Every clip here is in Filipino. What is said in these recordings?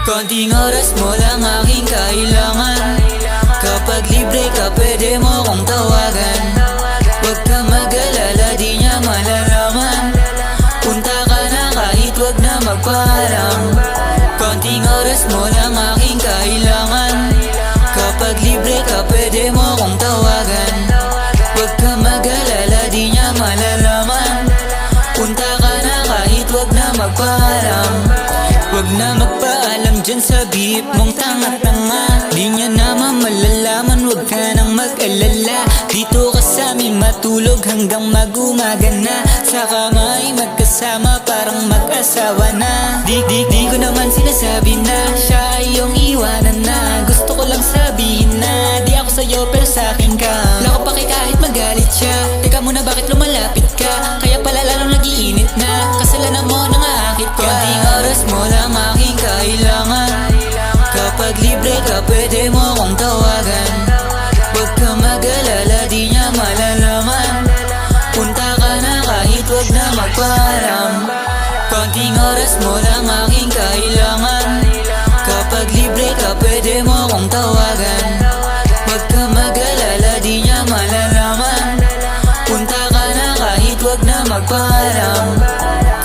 Konting oras mo lang aking kailangan. Kapag libre ka pwede mo kong tawagan. Huwag ka mag-alala di niya malalaman. Punta ka na kahit huwag na magpaalam. Konting oras mo lang aking kailangan. Kapag libre ka pwede mo kong tawagan. Huwag ka mag-alala di niya malalaman. Punta ka na kahit huwag na magpaalam. Huwag na magpaalam dyan sa beep mong tanga-tanga. Di niya naman malalaman, huwag ka nang mag-alala. Dito ka sa amin matulog hanggang mag-umaga na. Sa kama ay magkasama parang mag-asawa na. Di ko naman sinasabi na siya ay iyong iwanan na. Gusto ko lang sabihin na di ako sa'yo pero sa'kin ka. Wala ko paki kahit magalit siya. Teka muna bakit lumalapit ka? Kaya pala lalong nag-iinit na. Kasalanan mo nang aakit ka. Konting oras mo lang aking kailangan. Kapag libre ka pwede mo kong tawagan. Huwag ka mag-alala di niya malalaman. Punta ka na kahit huwag na magpaalam. Konting oras mo lang aking kailangan. Kapag libre ka pwede mo kong tawagan. Huwag ka mag-alala di niya malalaman. Punta ka na kahit huwag na magpaalam.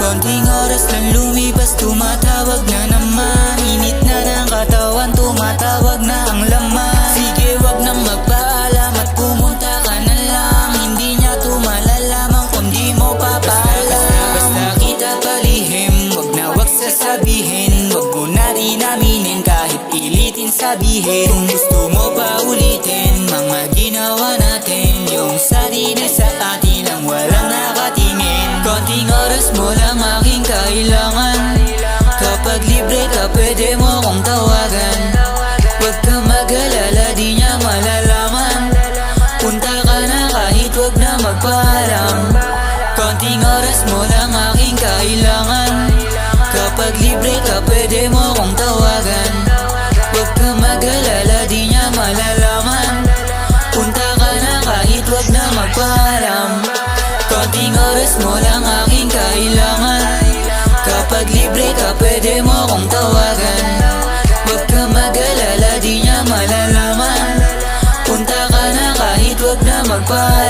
Konting oras lang lumipas tumatawag na naman. Init na ng katawan tumatawag na ang laman. Sige wag nang magpaalam at pumunta ka na lang. Hindi niya tumalalaman kung di mo papaalam. Basta kita palihim, wag na wag sasabihin. Wag mo na rin aminin kahit pilitin sabihin. Kung gusto mo pa ulitin mga ginawa natin, yung sarili sa atin ang walang nakatingin. Konting oras mo lang aking kailangan. Kapag libre ka pwede mo kong tawagan. Huwag ka mag-alala di niya malalaman. Punta ka na kahit huwag na magpaalam. Konting oras mo lang aking kailangan. Kapag libre ka pwede mo kong tawagan. Huwag ka mag-alala di niya malalaman. Punta ka na kahit huwag na magpaalam. Konting oras mo lang aking kailangan. Kapag libre ka pwede mo kong tawagan. Huwag ka mag-alala di niya malalaman. Punta ka na kahit huwag na magpaalam.